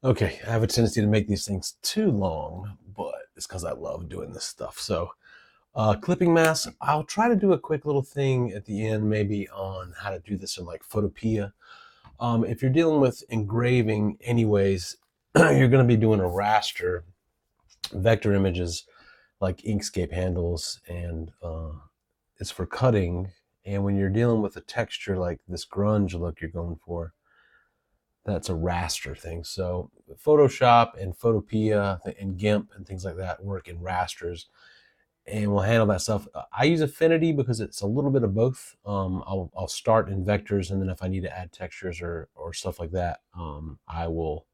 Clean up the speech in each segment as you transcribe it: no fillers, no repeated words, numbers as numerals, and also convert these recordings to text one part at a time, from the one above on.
Okay, I have a tendency to make these things too long, but it's because I love doing this stuff. So, clipping mask, I'll try to do a quick little thing at the end, maybe on how to do this in like photopea. If you're dealing with engraving, anyways, you're going to be doing a raster, vector images like Inkscape handles, and it's for cutting. And when you're dealing with a texture like this grunge look you're going for, that's a raster thing. So Photoshop and Photopea and GIMP and things like that work in rasters, and we'll handle that stuff. I use Affinity because it's a little bit of both. I'll start in vectors, and then if I need to add textures or stuff like that, I will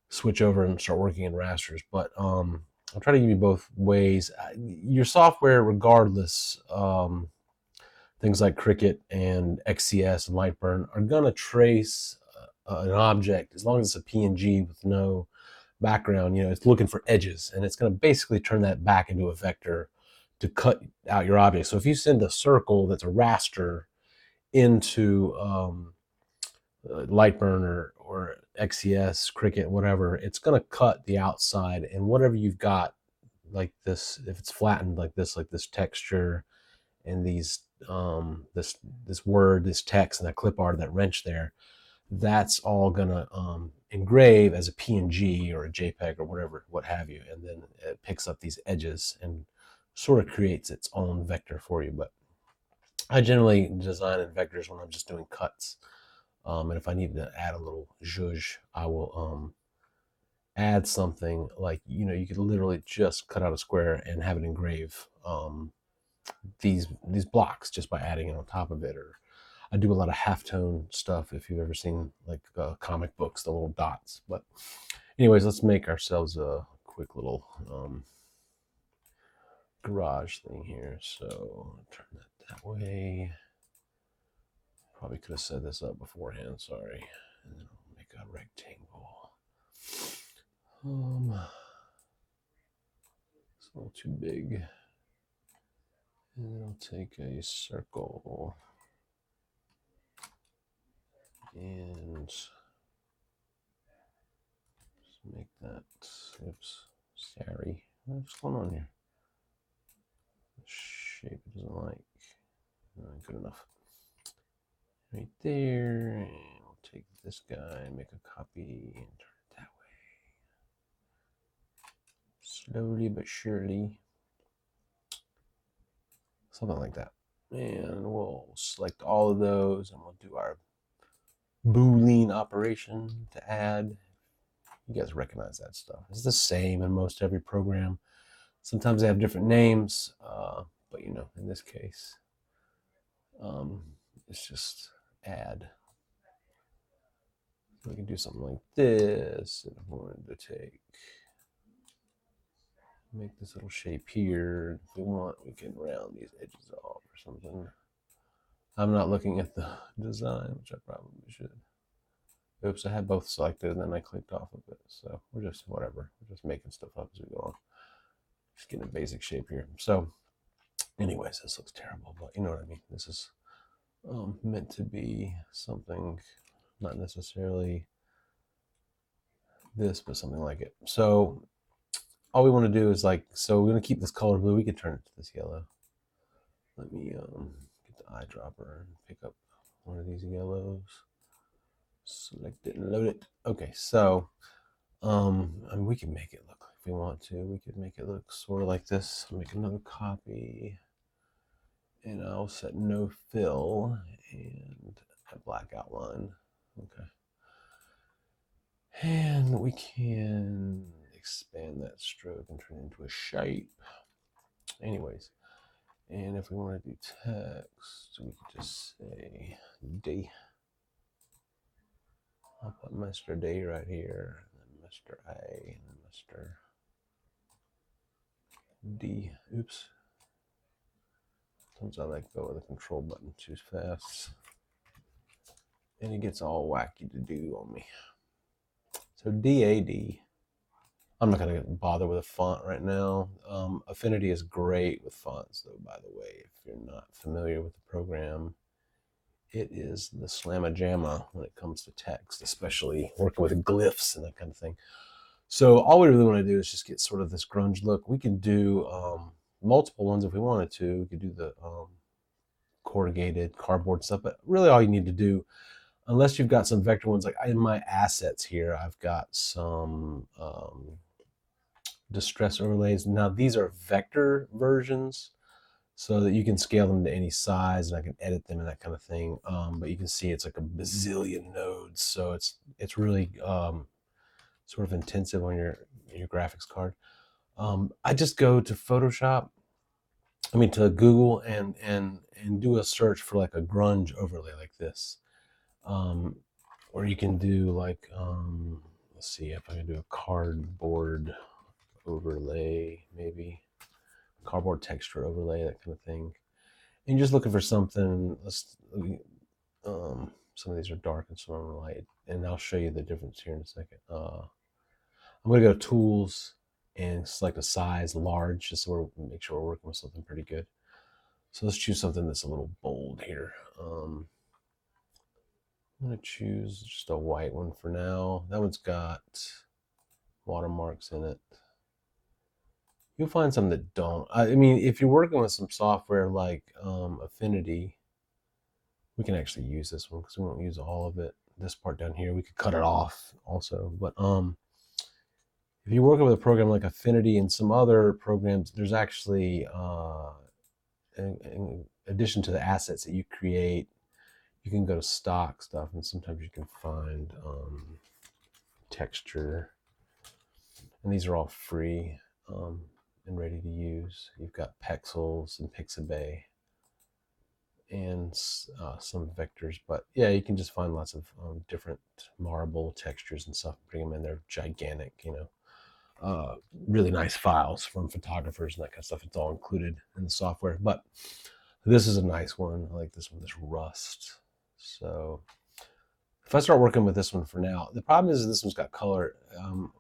switch over and start working in rasters. But I'll try to give you both ways. Your software, regardless, things like Cricut and XCS and Lightburn are gonna trace an object as long as it's a PNG with no background. You know, it's looking for edges, and it's gonna basically turn that back into a vector to cut out your object. So if you send a circle that's a raster into Lightburn or XCS, Cricut, whatever, it's gonna cut the outside, and whatever you've got, like this, if it's flattened like this texture and these this word, this text, and that clip art, that wrench there, that's all gonna engrave as a PNG or a JPEG or whatever, what have you, and then it picks up these edges and sort of creates its own vector for you. But I generally design in vectors when I'm just doing cuts, and if I need to add a little zhuzh, I will add something like, you know, you could literally just cut out a square and have it engrave these blocks just by adding it on top of it. Or I do a lot of halftone stuff if you've ever seen like comic books, the little dots. But anyways, let's make ourselves a quick little garage thing here. So turn that way. Probably could have set this up beforehand, sorry. And then I'll make a rectangle. It's a little too big. And then I'll take a circle and just make that, oops, sorry. What's going on here? The shape it doesn't like. Not good enough. Right there, and we'll take this guy and make a copy and turn it that way. Slowly but surely. Something like that. And we'll select all of those and we'll do our Boolean operation to add. You guys recognize that stuff. It's the same in most every program. Sometimes they have different names, but you know, in this case, it's just add. We can do something like this, and if we wanted to make this little shape here, if we want, we can round these edges off or something. I'm not looking at the design, which I probably should. Oops, I had both selected and then I clicked off of it. So we're just whatever. We're just making stuff up as we go on. Just getting a basic shape here. So anyways, this looks terrible, but you know what I mean. This is meant to be something, not necessarily this, but something like it. So all we want to do is like, so we're going to keep this color blue. We could turn it to this yellow. Let me get the eyedropper and pick up one of these yellows. Select it and load it. Okay, so and we can make it look, if we want to, we could make it look sort of like this. I'll make another copy, and I'll set no fill and a black outline. Okay. And we can expand that stroke and turn it into a shape. Anyways, and if we want to do text, we could just say D. I'll put Mr. D right here, and then Mr. A, and then Mr. D. Oops. Sometimes I let go of the control button too fast, and it gets all wacky to do on me. So DAD. I'm not going to bother with a font right now. Affinity is great with fonts, though, by the way. If you're not familiar with the program, it is the slamma jamma when it comes to text, especially working with glyphs and that kind of thing. So all we really want to do is just get sort of this grunge look. We can do multiple ones if we wanted to. We could do the corrugated cardboard stuff, but really all you need to do, unless you've got some vector ones, like in my assets here, I've got some distress overlays. Now these are vector versions, so that you can scale them to any size and I can edit them and that kind of thing. But you can see it's like a bazillion nodes, so it's really sort of intensive on your graphics card. I just go to Photoshop, to Google and do a search for like a grunge overlay like this. Or you can do like, let's see if I can do a cardboard overlay, maybe cardboard texture overlay, that kind of thing. And you're just looking for something. Some of these are dark and some are light, and I'll show you the difference here in a second. I'm going to go to Tools and select a size large, just so we make sure we're working with something pretty good. So let's choose something that's a little bold here. I'm going to choose just a white one for now. That one's got watermarks in it. You'll find some that don't. If you're working with some software like Affinity, we can actually use this one because we won't use all of it. This part down here, we could cut it off also. But if you're working with a program like Affinity and some other programs, there's actually, in addition to the assets that you create, you can go to stock stuff, and sometimes you can find texture. And these are all free and ready to use. You've got Pexels and Pixabay and some vectors, but yeah, you can just find lots of different marble textures and stuff, bring them in. They're gigantic, really nice files from photographers and that kind of stuff. It's all included in the software, but this is a nice one. I like this one, this rust. So if I start working with this one for now, the problem is this one's got color.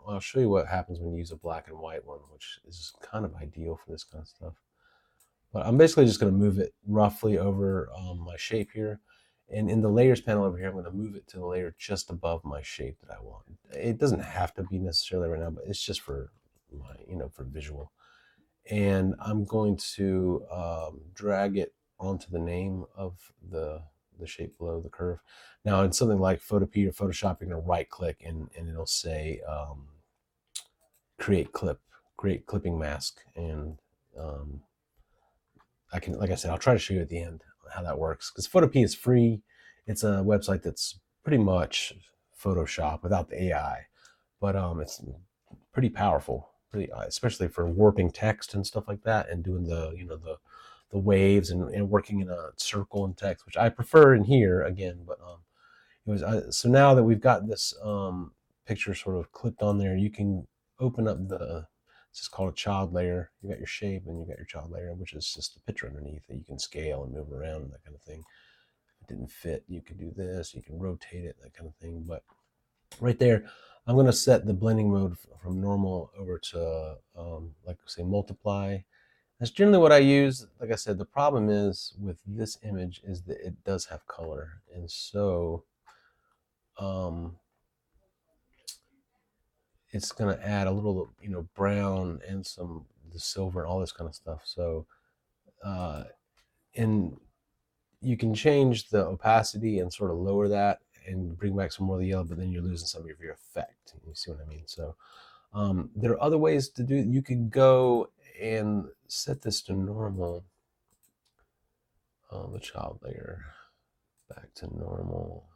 I'll show you what happens when you use a black and white one, which is kind of ideal for this kind of stuff. But I'm basically just going to move it roughly over my shape here. And in the layers panel over here, I'm going to move it to the layer just above my shape that I want. It doesn't have to be necessarily right now, but it's just for my, for visual. And I'm going to drag it onto the name of the shape below the curve. Now in something like photopea or Photoshop, you're going to right click and it'll say create clipping mask. And like I said, I'll try to show you at the end how that works, because photopea is free. It's a website that's pretty much Photoshop without the AI, but it's pretty powerful, especially for warping text and stuff like that, and doing the waves and working in a circle in text, which I prefer in here again. But so now that we've got this picture sort of clipped on there, you can open up it's just called a child layer. You got your shape and you got your child layer, which is just a picture underneath that you can scale and move around and that kind of thing. If it didn't fit, you can do this, you can rotate it, that kind of thing. But right there, I'm going to set the blending mode from normal over to, like say, multiply. That's generally what I use. Like I said, the problem is with this image is that it does have color. And so it's going to add a little, brown and the silver and all this kind of stuff. So, and you can change the opacity and sort of lower that and bring back some more of the yellow, but then you're losing some of your effect. You see what I mean? So there are other ways to do it. You could go and set this to normal, the child layer back to normal,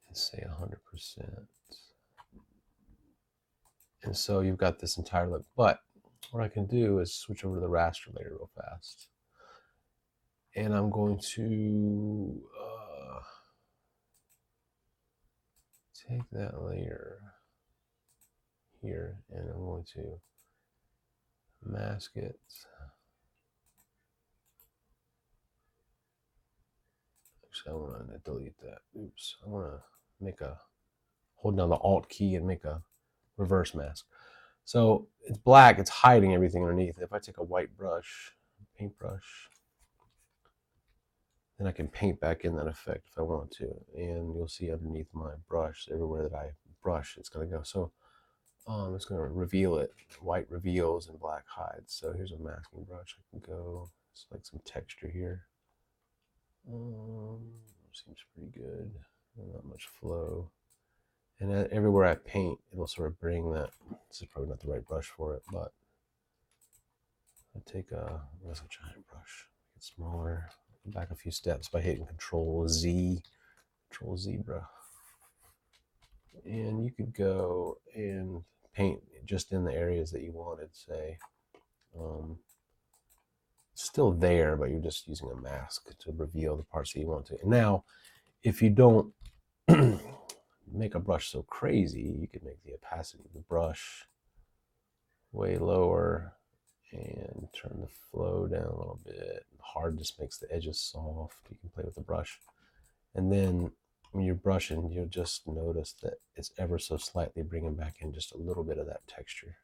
and say 100%. And so you've got this entire look. But what I can do is switch over to the raster layer real fast. And I'm going to take that layer here and I'm going to mask it. Actually, I want to delete that. Oops. I want to hold down the Alt key and make a reverse mask. So it's black, it's hiding everything underneath. If I take a white brush, paintbrush, then I can paint back in that effect if I want to. And you'll see underneath my brush, everywhere that I brush, it's going to go. So it's going to reveal it, white reveals and black hides. So here's a masking brush. I can go, it's like some texture here. Seems pretty good. Not much flow. And everywhere I paint, it'll sort of bring that. This is probably not the right brush for it, but I take a giant brush, make it smaller, go back a few steps by hitting Control Z, Control Zebra. And you could go and paint just in the areas that you wanted, say. Still there, but you're just using a mask to reveal the parts that you want to. And now, if you don't make a brush so crazy, you could make the opacity of the brush way lower and turn the flow down a little bit. The hardness makes the edges soft. You can play with the brush. And then when you're brushing, you'll just notice that it's ever so slightly bringing back in just a little bit of that texture.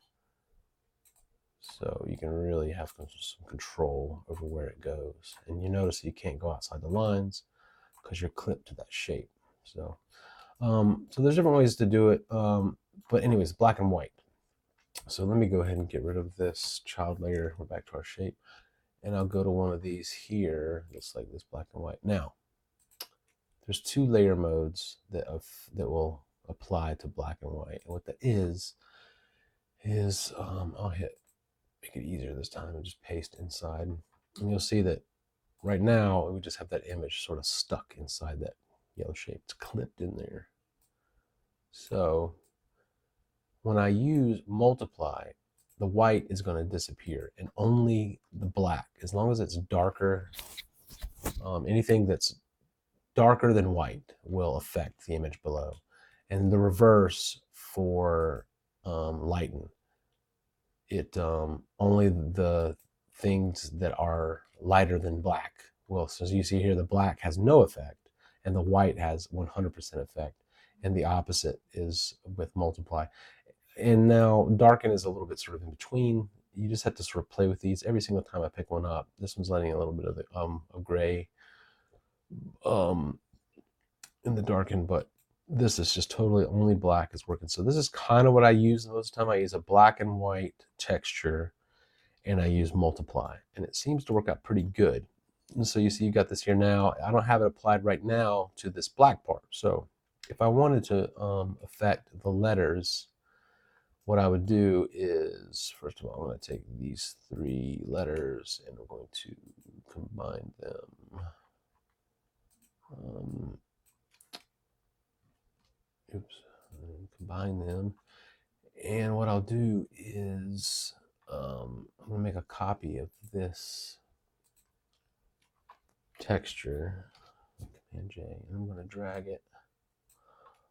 So you can really have some control over where it goes. And you notice you can't go outside the lines because you're clipped to that shape. So there's different ways to do it. But anyways, black and white. So let me go ahead and get rid of this child layer. We're back to our shape. And I'll go to one of these here. That's like this black and white. Now, there's two layer modes that will apply to black and white. And what that is I'll make it easier this time and just paste inside. And you'll see that right now we just have that image sort of stuck inside that yellow shape. It's clipped in there. So when I use multiply, the white is going to disappear and only the black, as long as it's darker, anything that's darker than white will affect the image below. And the reverse for lighten. It only the things that are lighter than black will. So as you see here, the black has no effect and the white has 100% effect. And the opposite is with multiply. And now darken is a little bit sort of in between. You just have to sort of play with these every single time I pick one up. This one's letting a little bit of the of gray in the darken, but this is just totally only black is working. So this is kind of what I use most of the time. I use a black and white texture and I use multiply, and it seems to work out pretty good. And so you see you got this here now. I don't have it applied right now to this black part. So if I wanted to affect the letters, what I would do is, first of all, I'm going to take these three letters and we're going to combine them. Combine them. And what I'll do is I'm going to make a copy of this texture, Command J, and I'm going to drag it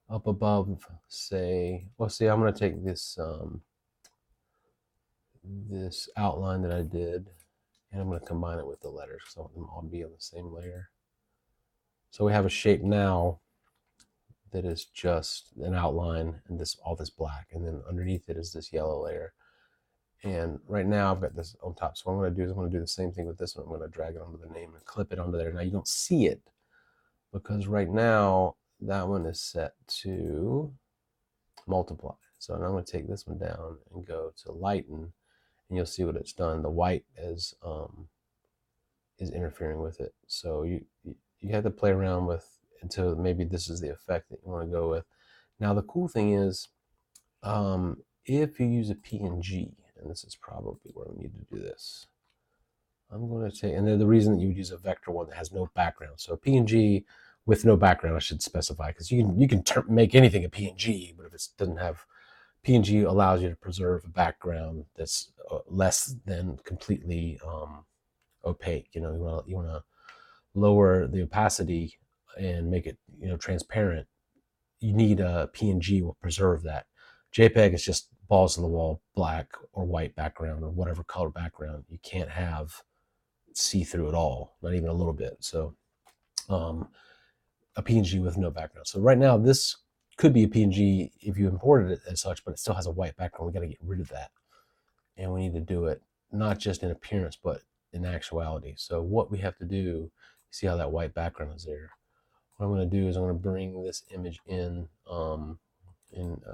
up above, say, well, see, I'm going to take this this outline that I did, and I'm going to combine it with the letters because I want them all to be on the same layer. So we have a shape now that is just an outline and this all this black, and then underneath it is this yellow layer. And right now I've got this on top. So what I'm going to do is I'm going to do the same thing with this one. I'm going to drag it onto the name and clip it onto there. Now you don't see it because right now that one is set to multiply. So now I'm going to take this one down and go to lighten, and you'll see what it's done. The white is interfering with it. So you have to play around with until maybe this is the effect that you want to go with. Now the cool thing is, if you use a PNG, and this is probably where we need to do this, I'm going to take, and then the reason that you would use a vector one that has no background. So a PNG with no background, I should specify, because you can make anything a PNG, but if it doesn't have, PNG allows you to preserve a background that's less than completely opaque. You know, you want to lower the opacity and make it, transparent. You need a PNG will preserve that. JPEG is just balls on the wall, black or white background or whatever color background. You can't have see-through at all, not even a little bit. So a PNG with no background. So right now this could be a PNG if you imported it as such, but it still has a white background. We got to get rid of that. And we need to do it not just in appearance, but in actuality. So what we have to do See how that white background is there. What I'm going to do is I'm going to bring this image in, and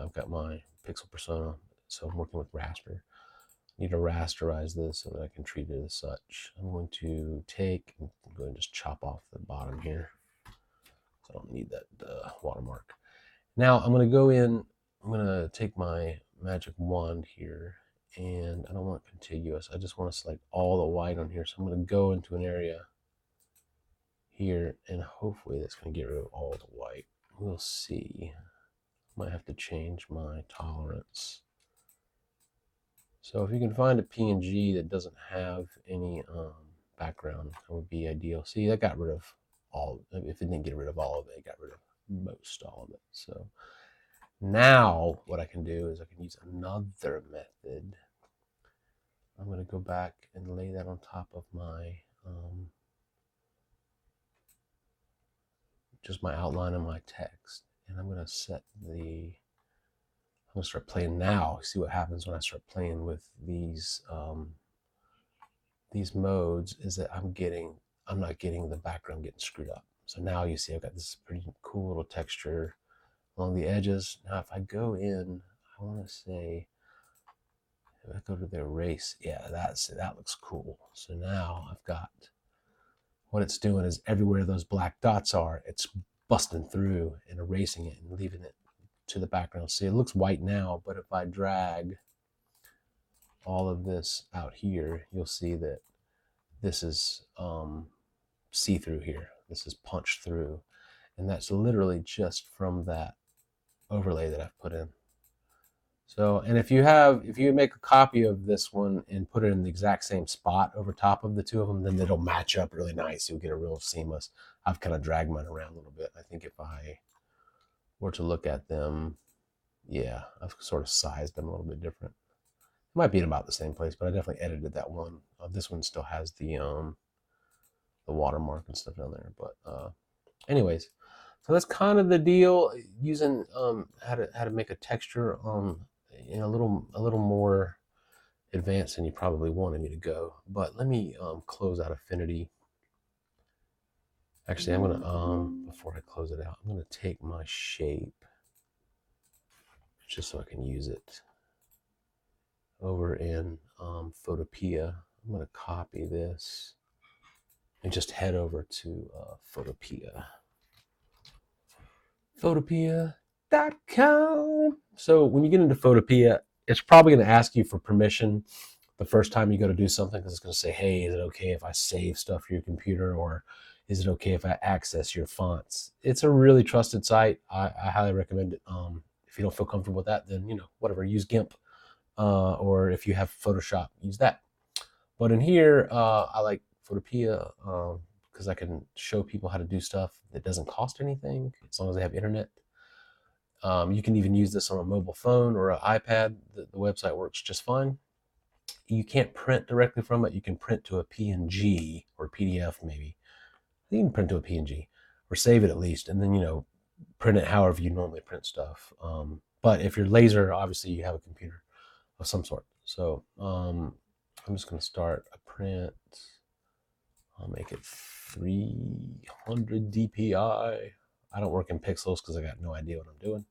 I've got my pixel persona, so I'm working with raster. I need to rasterize this so that I can treat it as such. I'm going to take and go and just chop off the bottom here. So I don't need that watermark. Now I'm going to go in, I'm going to take my magic wand here, and I don't want contiguous. I just want to select all the white on here. So I'm going to go into an area here, and hopefully that's going to get rid of all the white. We'll see. Might have to change my tolerance. So if you can find a PNG that doesn't have any background, that would be ideal. See, that got rid of all. If it didn't get rid of all of it, it got rid of most all of it. So now what I can do is I can use another method. I'm going to go back and lay that on top of my just my outline and my text. And I'm going to set the, I'm going to start playing now. See what happens when I start playing with these modes, is that I'm not getting the background getting screwed up. So now you see I've got this pretty cool little texture along the edges. Now if I go in, I want to say, if I go to the erase, yeah, that looks cool. So now I've got, what it's doing is everywhere those black dots are, it's busting through and erasing it and leaving it to the background. See, it looks white now, but if I drag all of this out here, you'll see that this is see-through here. This is punched through. And that's literally just from that overlay that I've put in. So, and if you make a copy of this one and put it in the exact same spot over top of the two of them, then it'll match up really nice. You'll get a real seamless. I've kind of dragged mine around a little bit. I think if I were to look at them, yeah, I've sort of sized them a little bit different. It might be in about the same place, but I definitely edited that one. This one still has the watermark and stuff down there. But anyways, so that's kind of the deal. Using how to make a texture in a little more advanced than you probably wanted me to go. But let me close out Affinity. Actually, I'm gonna before I close it out, I'm gonna take my shape just so I can use it over in photopea. I'm gonna copy this and just head over to photopea. Photopea.com. So when you get into photopea, it's probably going to ask you for permission the first time you go to do something, because it's going to say, hey, is it okay if I save stuff for your computer, or is it okay if I access your fonts? It's a really trusted site. I highly recommend it. If you don't feel comfortable with that, then whatever, use GIMP, or if you have Photoshop, use that. But in here, I like photopea because I can show people how to do stuff that doesn't cost anything as long as they have internet. You can even use this on a mobile phone or an iPad. The website works just fine. You can't print directly from it. You can print to a PNG or PDF maybe. You can print to a PNG or save it at least, and then print it however you normally print stuff. But if you're laser, obviously you have a computer of some sort. So I'm just going to start a print. I'll make it 300 DPI. I don't work in pixels because I got no idea what I'm doing.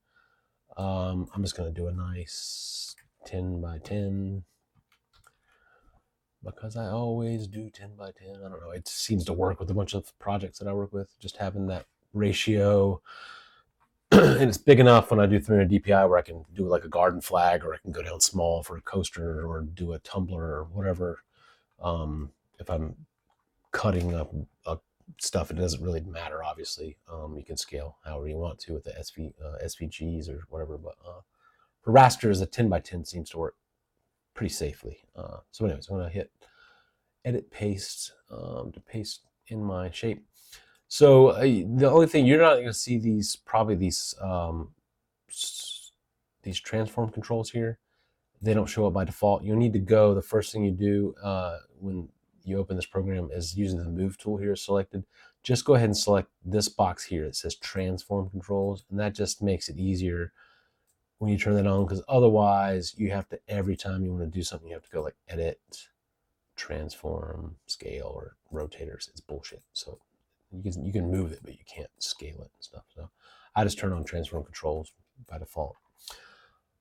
I'm just going to do a nice 10 by 10 because I always do 10 by 10. I don't know. It seems to work with a bunch of projects that I work with, just having that ratio. And it's big enough when I do 300 DPI where I can do like a garden flag, or I can go down small for a coaster, or do a tumbler or whatever. If I'm cutting up stuff, it doesn't really matter, obviously. You can scale however you want to with the SVGs or whatever, but for rasters, a 10 by 10 seems to work pretty safely. So anyways, I'm going to hit edit paste to paste in my shape. So the only thing, you're not going to see these transform controls here. They don't show up by default. You'll need to go, the first thing you do when you open this program is using the move tool here selected. Just go ahead and select this box here. It says transform controls, and that just makes it easier when you turn that on, because otherwise you have to, every time you want to do something, you have to go like edit, transform, scale, or rotators. It's bullshit. So You can move it, but you can't scale it and stuff. So I just turn on transform controls by default.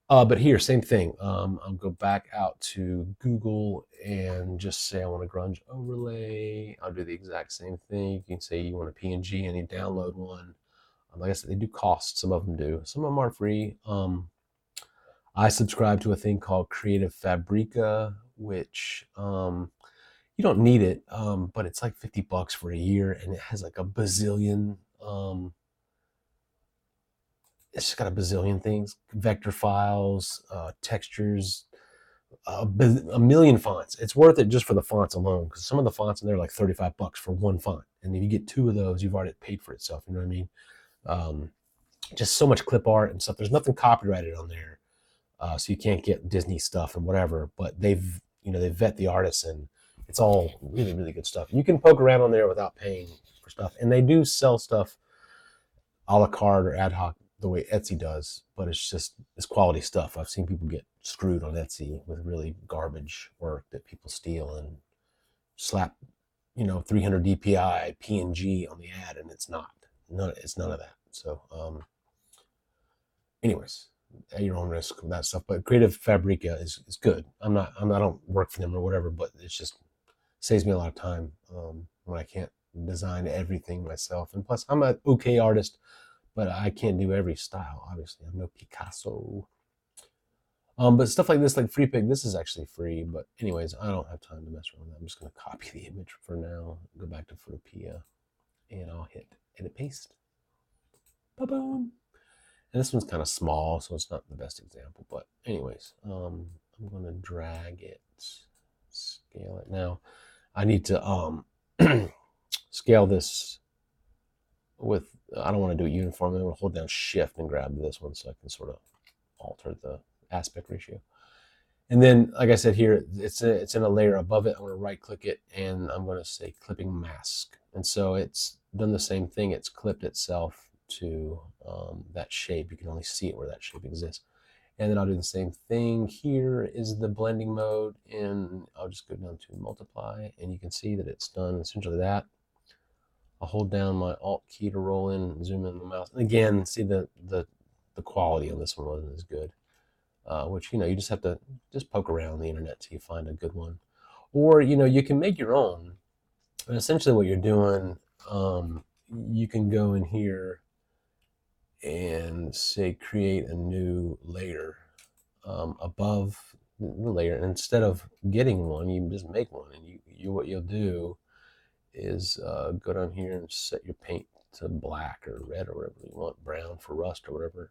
But here, same thing. I'll go back out to Google and just say I want a grunge overlay. I'll do the exact same thing. You can say you want a PNG and you download one. Like I said, they do cost. Some of them do. Some of them are free. I subscribe to a thing called Creative Fabrica, which you don't need it, but it's like $50 for a year, and it has like a bazillion. It's just got a bazillion things: vector files, textures, a million fonts. It's worth it just for the fonts alone, because some of the fonts in there are like $35 for one font, and if you get two of those, you've already paid for itself. You know what I mean? Just so much clip art and stuff. There's nothing copyrighted on there, so you can't get Disney stuff and whatever. But they vet the artists, and it's all really, really good stuff. You can poke around on there without paying for stuff, and they do sell stuff a la carte or ad hoc the way Etsy does, but it's quality stuff. I've seen people get screwed on Etsy with really garbage work that people steal and slap, 300 DPI PNG on the ad, and it's not. It's none of that. So, anyways, at your own risk with that stuff. But Creative Fabrica is good. I don't work for them or whatever, but it just saves me a lot of time when I can't design everything myself. And plus, I'm an okay artist, but I can't do every style. Obviously, I'm no Picasso. But stuff like this, like FreePic, this is actually free. But anyways, I don't have time to mess around with that. I'm just going to copy the image for now, go back to photopea, and I'll hit edit paste. Ba-boom. And this one's kind of small, so it's not the best example. But anyways, I'm going to drag it, scale it. Now, I need to scale this with, I don't want to do it uniformly. I'm going to hold down Shift and grab this one so I can sort of alter the aspect ratio. And then, like I said here, it's in a layer above it. I'm going to right click it, and I'm going to say clipping mask. And so it's done the same thing. It's clipped itself to that shape. You can only see it where that shape exists. And then I'll do the same thing. Here is the blending mode, and I'll just go down to multiply, and you can see that it's done essentially that. I'll hold down my Alt key to roll in and zoom in the mouse. And again, see the quality on this one wasn't as good. Which, you just have to just poke around the internet till you find a good one. Or, you can make your own. And essentially what you're doing, you can go in here and say create a new layer above the layer. And instead of getting one, you just make one. And what you'll do is go down here and set your paint to black or red or whatever you want, brown for rust or whatever.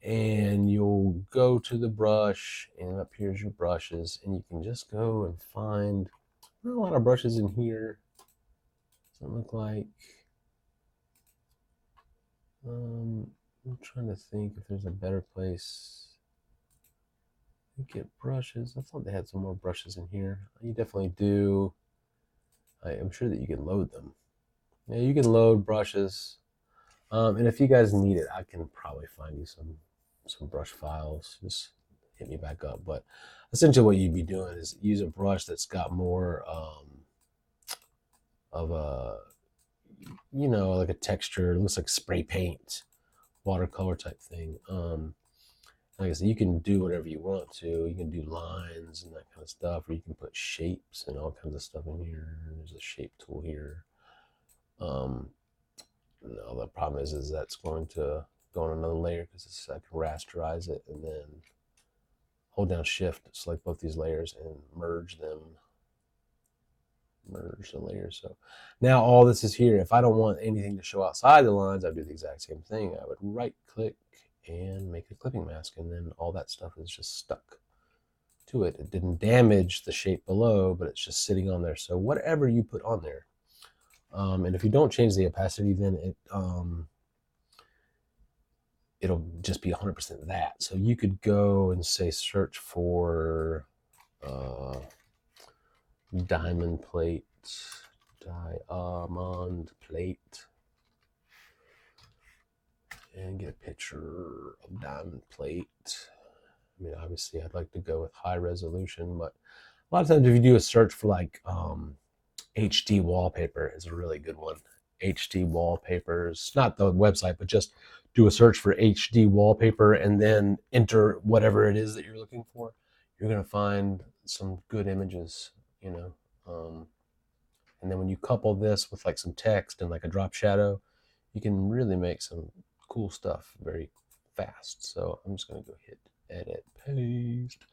And you'll go to the brush, and up here's your brushes, and you can just go and find a lot of brushes in here. Doesn't look like. I'm trying to think if there's a better place to get brushes. I thought they had some more brushes in here. You definitely do. I'm sure that you can load them. Yeah, you can load brushes. And if you guys need it, I can probably find you some brush files. Just hit me back up. But essentially what you'd be doing is use a brush that's got more of a, like a texture. It looks like spray paint, watercolor type thing. Like I said, you can do whatever you want to. You can do lines and that kind of stuff, or you can put shapes and all kinds of stuff in here. There's a shape tool here. No, the problem is that's going to go on another layer because I can rasterize it and then hold down Shift, select both these layers and merge them. Merge the layers. So now all this is here. If I don't want anything to show outside the lines, I would do the exact same thing. I would right click and make a clipping mask, and then all that stuff is just stuck to it. It didn't damage the shape below, but it's just sitting on there. So whatever you put on there, and if you don't change the opacity, then it'll just be 100% that. So you could go and say search for diamond plate, and get a picture of diamond plate. I mean, obviously I'd like to go with high resolution, but a lot of times if you do a search for like HD wallpaper is a really good one. HD wallpapers, not the website, but just do a search for HD wallpaper and then enter whatever it is that you're looking for. You're going to find some good images, you know. And then when you couple this with like some text and like a drop shadow, you can really make some cool stuff very fast. So I'm just going to go hit edit, paste.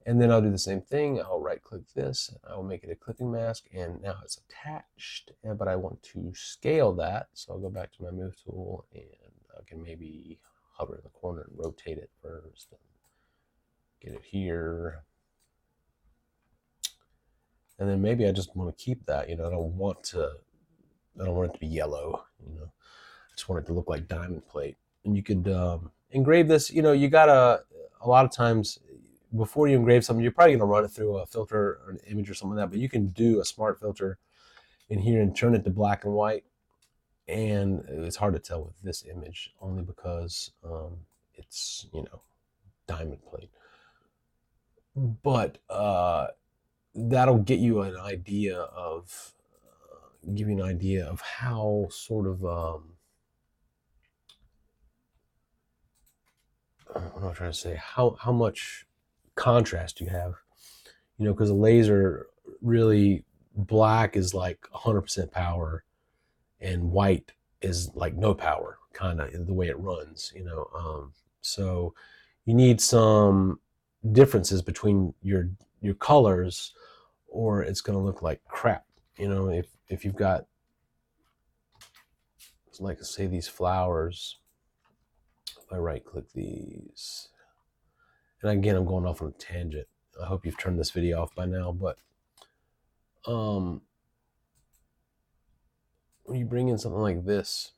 And then I'll do the same thing. I'll right click this, and I will make it a clipping mask, and now it's attached, but I want to scale that. So I'll go back to my move tool, and I can maybe hover in the corner and rotate it first, and get it here. And then maybe I just want to keep that, I don't want it to be yellow, I just want it to look like diamond plate. And you could engrave this, you gotta, a lot of times, before you engrave something, you're probably going to run it through a filter or an image or something like that, but you can do a smart filter in here and turn it to black and white. And it's hard to tell with this image only because it's, diamond plate. But that'll get you an idea of, give you an idea of how sort of, what am I trying to say? How much contrast you have, because a laser really, black is like 100% power and white is like no power, kind of the way it runs, so you need some differences between your colors, or it's going to look like crap. If you've got, like, say, these flowers, if I right click these, and again, I'm going off on a tangent. I hope you've turned this video off by now, but when you bring in something like this,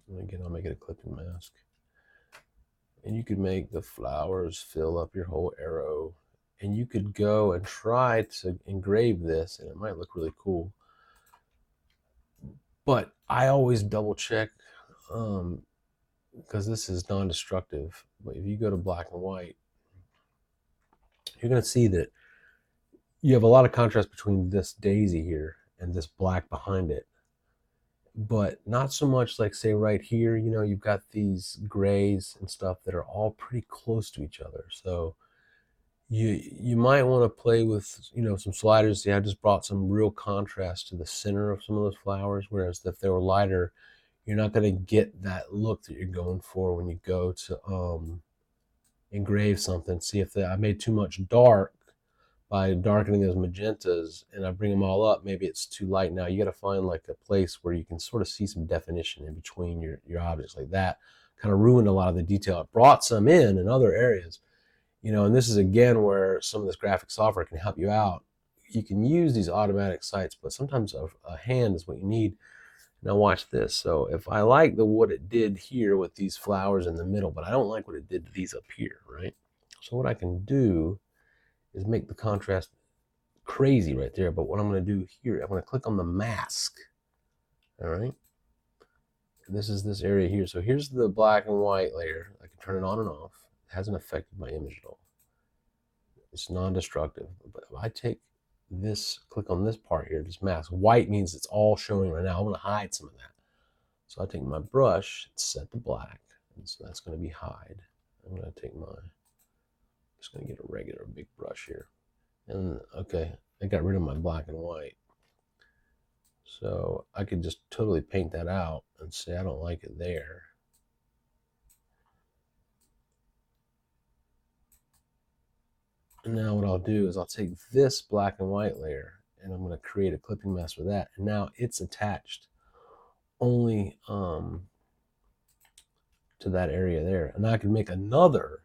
and again, I'll make it a clipping mask, and you could make the flowers fill up your whole arrow, and you could go and try to engrave this, and it might look really cool. But I always double check, because this is non-destructive. But if you go to black and white, you're going to see that you have a lot of contrast between this daisy here and this black behind it, but not so much like, say, right here. You've got these grays and stuff that are all pretty close to each other. So you might want to play with, some sliders. See, I just brought some real contrast to the center of some of those flowers, whereas if they were lighter, you're not going to get that look that you're going for when you go to engrave something. See, if I made too much dark by darkening those magentas and I bring them all up, maybe it's too light. Now you got to find like a place where you can sort of see some definition in between your objects. Like that kind of ruined a lot of the detail. It brought some in other areas, and this is again where some of this graphic software can help you out. You can use these automatic sites, but sometimes a hand is what you need. Now watch this. So if I like what it did here with these flowers in the middle, but I don't like what it did to these up here, right? So what I can do is make the contrast crazy right there. But what I'm going to do here, I'm going to click on the mask. All right. This is this area here. So here's the black and white layer. I can turn it on and off. It hasn't affected my image at all. It's non-destructive. But if I take this, click on this part here, this mask, white means it's all showing right now. I'm going to hide some of that. So I take my brush, it's set to black, and so that's going to be hide. I'm going to take just going to get a regular big brush here. And okay, I got rid of my black and white. So I could just totally paint that out and say I don't like it there. And now what I'll do is I'll take this black and white layer and I'm going to create a clipping mask with that. And now it's attached only to that area there. And I can make another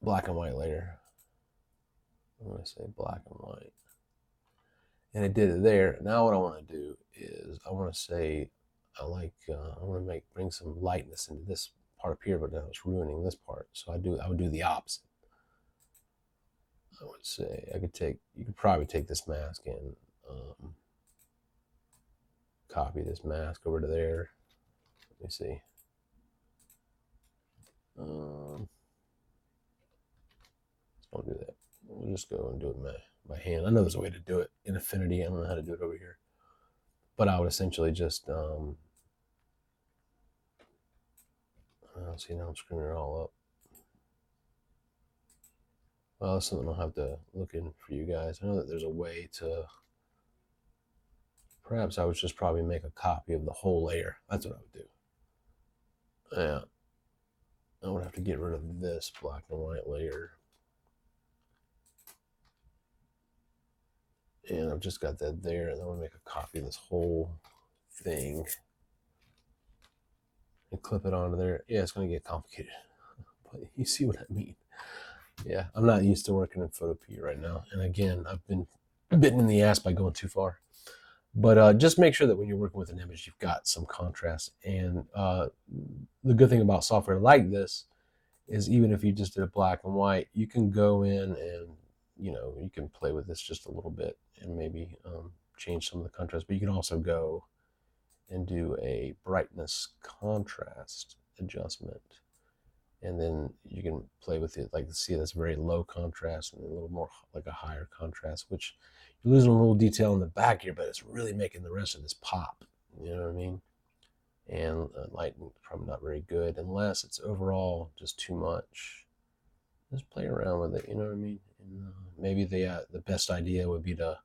black and white layer. I'm going to say black and white. And it did it there. Now what I want to do is I want to say I want to bring some lightness into this part up here, but now it's ruining this part. So I would do the opposite. I would say you could probably take this mask and copy this mask over to there. Let me see. Don't do that. We'll just go and do it by hand. I know there's a way to do it in Affinity. I don't know how to do it over here. But I would essentially just, see, now I'm screwing it all up. Well, that's something I'll have to look in for you guys. I know that there's a way to, perhaps I would just probably make a copy of the whole layer. That's what I would do. Yeah. I would have to get rid of this black and white layer. And I've just got that there, and then I'm gonna make a copy of this whole thing and clip it onto there. Yeah, it's gonna get complicated, but you see what I mean. Yeah, I'm not used to working in photopea right now, and again, I've been bitten in the ass by going too far. But just make sure that when you're working with an image, you've got some contrast. And the good thing about software like this is even if you just did a black and white, you can go in and you can play with this just a little bit and maybe change some of the contrast. But you can also go and do a brightness contrast adjustment, and then you can play with it. Like, see, that's very low contrast and a little more like a higher contrast, which you're losing a little detail in the back here, but it's really making the rest of this pop. You know what I mean? And lighting probably not very good unless it's overall just too much. Just play around with it. You know what I mean? And maybe the best idea would be to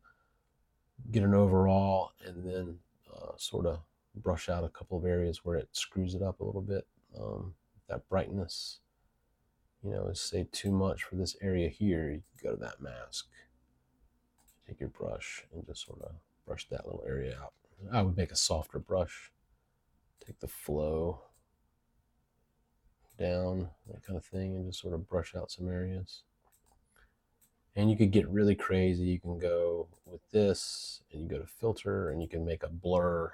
get an overall and then sort of brush out a couple of areas where it screws it up a little bit. That brightness, is say too much for this area here. You can go to that mask, take your brush, and just sort of brush that little area out. I would make a softer brush. Take the flow down, that kind of thing, and just sort of brush out some areas. And you could get really crazy. You can go with this, and you go to filter, and you can make a blur,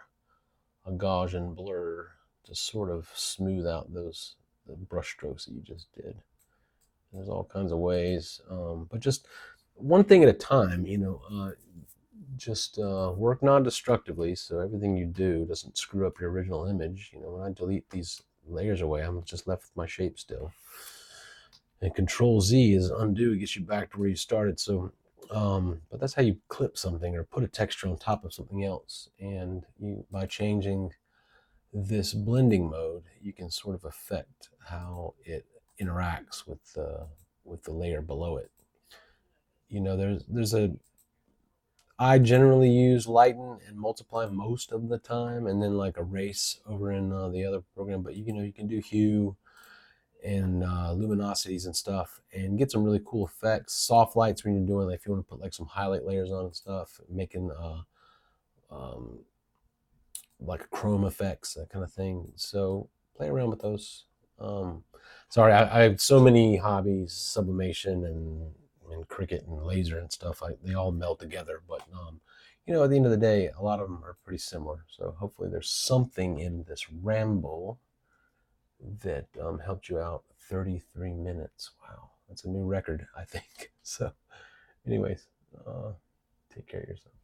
a Gaussian blur, to sort of smooth out the brush strokes that you just did. There's all kinds of ways, but just one thing at a time. Just work non-destructively, so everything you do doesn't screw up your original image. When I delete these layers away, I'm just left with my shape still. And Control Z is undo, gets you back to where you started. So, but that's how you clip something or put a texture on top of something else. And by changing this blending mode, you can sort of affect how it interacts with the layer below it. I generally use lighten and multiply most of the time, and then like erase over in the other program. But you can do hue and luminosities and stuff, and get some really cool effects. Soft lights when you're doing, like, if you want to put like some highlight layers on and stuff, making um, like chrome effects, that kind of thing. So play around with those. Sorry, I have so many hobbies: sublimation and Cricut and laser and stuff. They all meld together, but at the end of the day, a lot of them are pretty similar. So hopefully, there's something in this ramble that helped you out. 33 minutes. Wow, that's a new record, I think. So, anyways, take care of yourself.